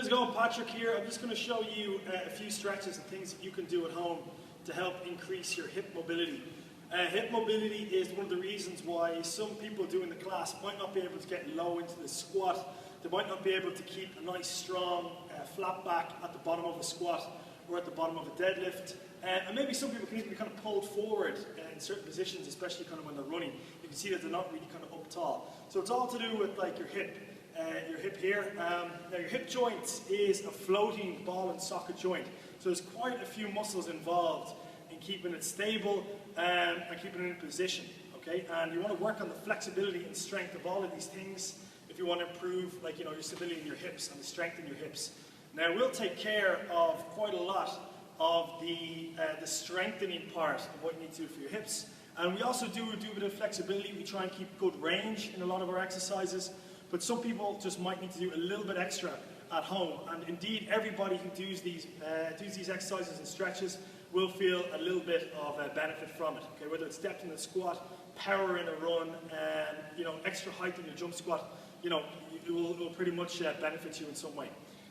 it going? Patrick here. I'm just going to show you a few stretches and things that you can do at home to help increase your hip mobility. Hip mobility is one of the reasons why some people doing the class might not be able to get low into the squat. They might not be able to keep a nice strong flat back at the bottom of a squat or at the bottom of a deadlift. And maybe some people can even be kind of pulled forward in certain positions, especially kind of when they're running. You can see that they're not really kind of up tall. So it's all to do with like your hip here. Now your hip joint is a floating ball and socket joint. So there's quite a few muscles involved in keeping it stable and keeping it in position. Okay, and you want to work on the flexibility and strength of all of these things if you want to improve, like, you know, your stability in your hips and the strength in your hips. Now we'll take care of quite a lot of the strengthening part of what you need to do for your hips. And we also do a bit of flexibility. We try and keep good range in a lot of our exercises. But some people just might need to do a little bit extra at home. And indeed, everybody who does these exercises and stretches will feel a little bit of benefit from it. Okay, whether it's depth in the squat, power in a run, you know, extra height in your jump squat, you know, it will pretty much benefit you in some way.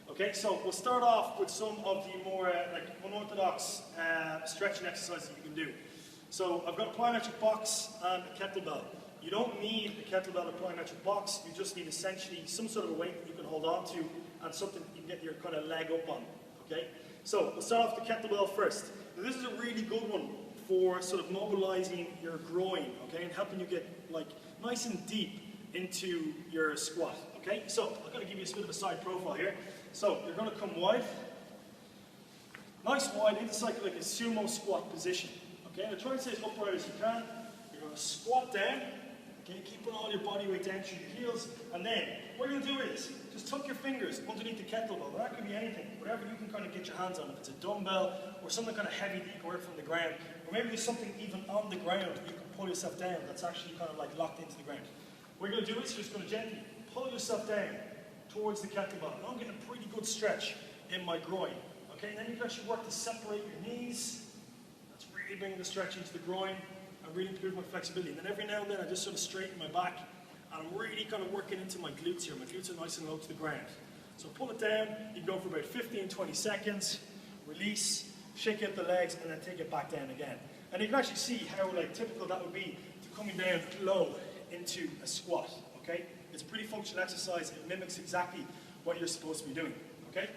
Okay, so we'll start off with some of the more like unorthodox stretching exercises you can do. So I've got a plyometric box and a kettlebell. You don't need a kettlebell or plyometric box. You just need essentially some sort of a weight that you can hold on to and something you can get your kind of leg up on. Okay, so we'll start off the kettlebell first. Now, this is a really good one for sort of mobilizing your groin, okay, and helping you get like nice and deep into your squat. Okay, so I'm going to give you a bit of a side profile here. So you're going to come wide, nice wide, into like a sumo squat position. Okay, now try and stay as upright as you can. You're going to squat down. Okay, keeping all your body weight down through your heels, and then what you'll do is just tuck your fingers underneath the kettlebell. Well, that could be anything, whatever you can kind of get your hands on. If it's a dumbbell or something kind of heavy that you can work from the ground, or maybe there's something even on the ground that you can pull yourself down that's actually kind of like locked into the ground. What you're going to do is you're just going to gently pull yourself down towards the kettlebell. And I'm getting a pretty good stretch in my groin. Okay, and then you can actually work to separate your knees. That's really bringing the stretch into the groin and really improve my flexibility. And then every now and then I just sort of straighten my back and I'm really kind of working into my glutes here. My glutes are nice and low to the ground. So pull it down, you can go for about 15-20 seconds, release, shake out the legs, and then take it back down again. And you can actually see how like typical that would be to coming down low into a squat. Okay? It's a pretty functional exercise. It mimics exactly what you're supposed to be doing. Okay?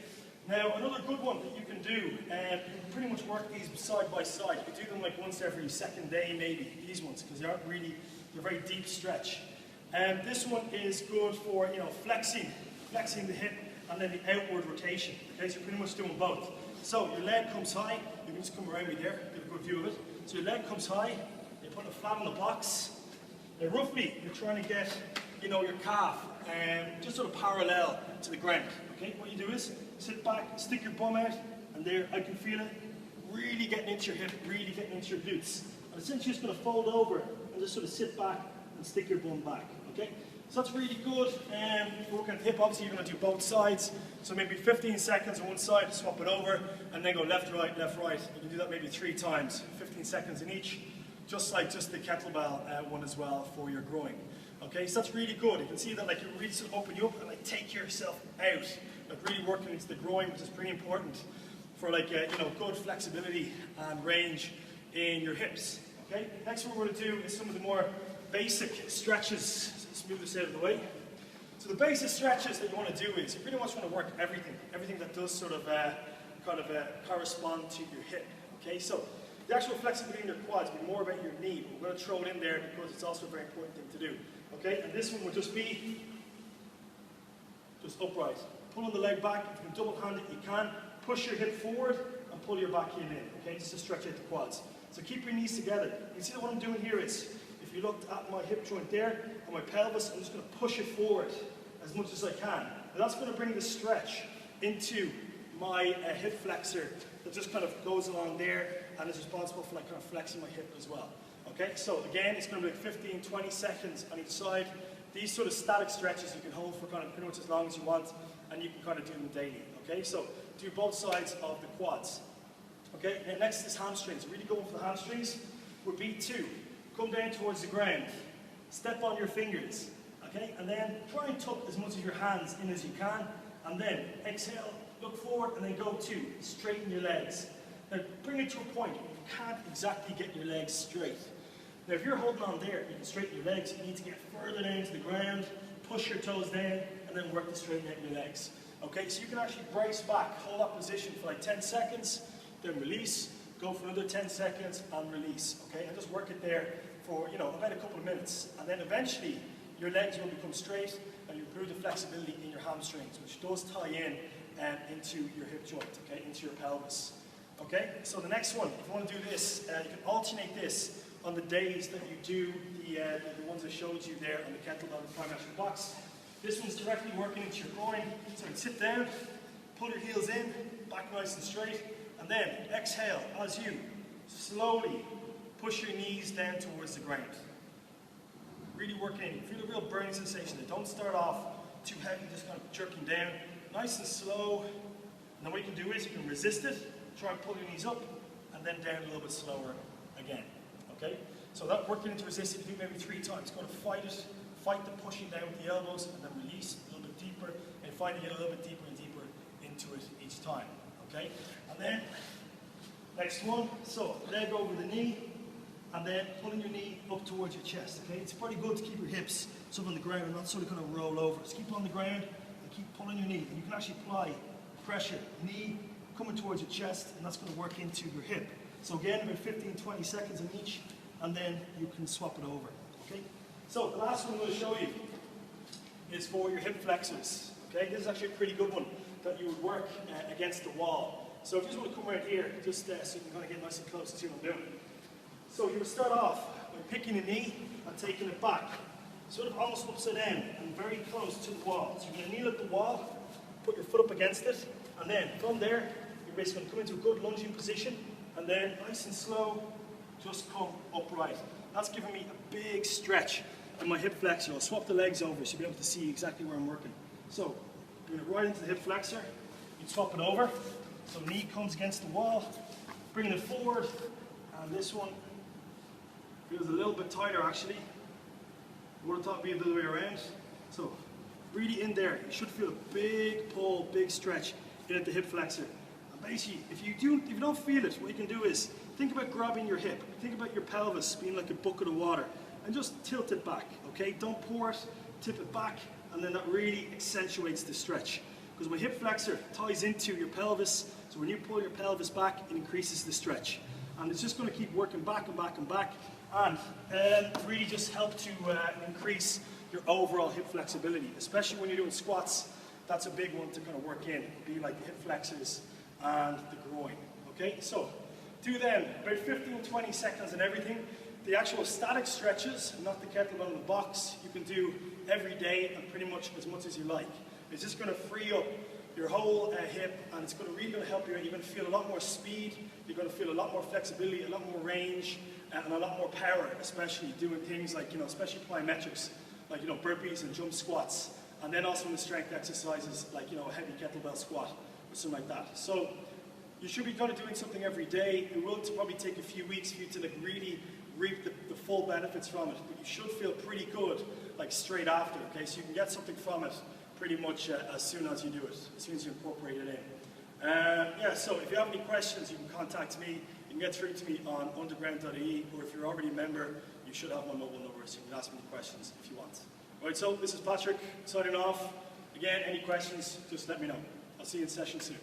Now, another good one that you can do, you can pretty much work these side by side. You can do them like once every second day, maybe, these ones, because they're very deep stretch. And this one is good for, you know, flexing the hip and then the outward rotation. Okay, so you're pretty much doing both. So your leg comes high, you can just come around me there, get a good view of it. So your leg comes high, you're putting it flat on the box. Now roughly, you're trying to get, you know, your calf just sort of parallel to the ground. Okay, what you do is sit back, stick your bum out, and there, I can feel it really getting into your hip, really getting into your glutes. And essentially just going to fold over and just sort of sit back and stick your bum back. Okay, so that's really good. Working at the hip, obviously you're going to do both sides. So maybe 15 seconds on one side, swap it over, and then go left, right, left, right. You can do that maybe 3 times, 15 seconds in each, just like the kettlebell one as well for your groin. Okay, so that's really good. You can see that like you really sort of open you up and like take yourself out, like really working into the groin, which is pretty important for like you know, good flexibility and range in your hips. Okay, next what we're going to do is some of the more basic stretches. Let's move this out of the way. So the basic stretches that you want to do is you pretty much want to work everything that does sort of correspond to your hip. Okay, so the actual flexibility in your quads will be more about your knee. We're going to throw it in there because it's also a very important thing to do. Okay, and this one will just be just upright. Pulling the leg back. If you can double hand it, you can. Push your hip forward and pull your back heel in. Okay, just to stretch out the quads. So keep your knees together. You can see that what I'm doing here is, if you looked at my hip joint there, and my pelvis, I'm just going to push it forward as much as I can. And that's going to bring the stretch into my hip flexor that just kind of goes along there and is responsible for like kind of flexing my hip as well. Okay, so again, it's going to be like 15-20 seconds on each side. These sort of static stretches you can hold for kind of pretty much as long as you want, and you can kind of do them daily. Okay, so do both sides of the quads. Okay, and next is hamstrings. Really going for the hamstrings. With beat 2, come down towards the ground, step on your fingers. Okay, and then try and tuck as much of your hands in as you can, And then exhale, look forward, and then go 2. Straighten your legs. Now bring it to a point where you can't exactly get your legs straight. Now if you're holding on there, you can straighten your legs. You need to get further down to the ground, push your toes down, and then work to straighten out your legs. Okay, so you can actually brace back, hold that position for like 10 seconds, then release, go for another 10 seconds, and release. Okay, and just work it there for, about a couple of minutes. And then eventually, your legs will become straight, and you improve the flexibility in your hamstrings, which does tie in into your hip joint, okay, into your pelvis. Okay, so the next one, if you want to do this, you can alternate this on the days that you do the ones I showed you there on the kettlebell and plyometric box. This one's directly working into your groin. So you sit down, pull your heels in, back nice and straight, and then exhale as you slowly push your knees down towards the ground. Really working in. Feel a real burning sensation there. Don't start off too heavy, just kind of jerking down. Nice and slow. And then what you can do is you can resist it, try and pull your knees up, and then down a little bit slower again. Okay? So that working into resistance, you do maybe 3 times. Go to fight it. Fight the pushing down with the elbows, and then release a little bit deeper, and find to get a little bit deeper and deeper into it each time. Okay? And then, next one, so leg over the knee, and then pulling your knee up towards your chest. Okay? It's pretty good to keep your hips sort of on the ground and not sort of kind of roll over. Just keep it on the ground and keep pulling your knee. And you can actually apply pressure, knee coming towards your chest, and that's going to work into your hip. So again, about 15-20 seconds in each, and then you can swap it over. Okay? So the last one I'm going to show you is for your hip flexors. Okay, this is actually a pretty good one that you would work against the wall. So if you just want to come right here, just so you can kind of get nice and close to what I'm doing. So you would start off by picking a knee and taking it back, sort of almost upside down and very close to the wall. So you're going to kneel at the wall, put your foot up against it, and then from there, you're basically going to come into a good lunging position, and then nice and slow, just come upright. That's giving me a big stretch in my hip flexor. I'll swap the legs over so you'll be able to see exactly where I'm working. So, bring it right into the hip flexor. You swap it over. So knee comes against the wall, bringing it forward, and this one feels a little bit tighter actually. I would have thought it'd be the other way around. So, really in there, you should feel a big pull, big stretch in at the hip flexor. And basically, if you don't feel it, what you can do is think about grabbing your hip. Think about your pelvis being like a bucket of water, and just tilt it back, okay? Don't pour it, tip it back, and then that really accentuates the stretch. Because my hip flexor ties into your pelvis, so when you pull your pelvis back, it increases the stretch. And it's just going to keep working back and back and back, and really just help to increase your overall hip flexibility, especially when you're doing squats. That's a big one to kind of work in, be like the hip flexors and the groin, okay? So, do them about 15-20 seconds and everything. The actual static stretches, not the kettlebell in the box, you can do every day and pretty much as you like. It's just going to free up your whole hip, and it's really going to help you. You're going to feel a lot more speed, you're going to feel a lot more flexibility, a lot more range, and a lot more power, especially doing things like, especially plyometrics, like, burpees and jump squats, and then also in the strength exercises, like, a heavy kettlebell squat or something like that. So, you should be kind of doing something every day. It will probably take a few weeks for you to really reap the full benefits from it, but you should feel pretty good like straight after, okay? So you can get something from it pretty much as soon as you do it, as soon as you incorporate it in. Yeah, so if you have any questions, you can contact me. You can get through to me on underground.ie, or if you're already a member, you should have my mobile number, so you can ask me questions if you want. All right, so this is Patrick signing off. Again, any questions, just let me know. I'll see you in session soon.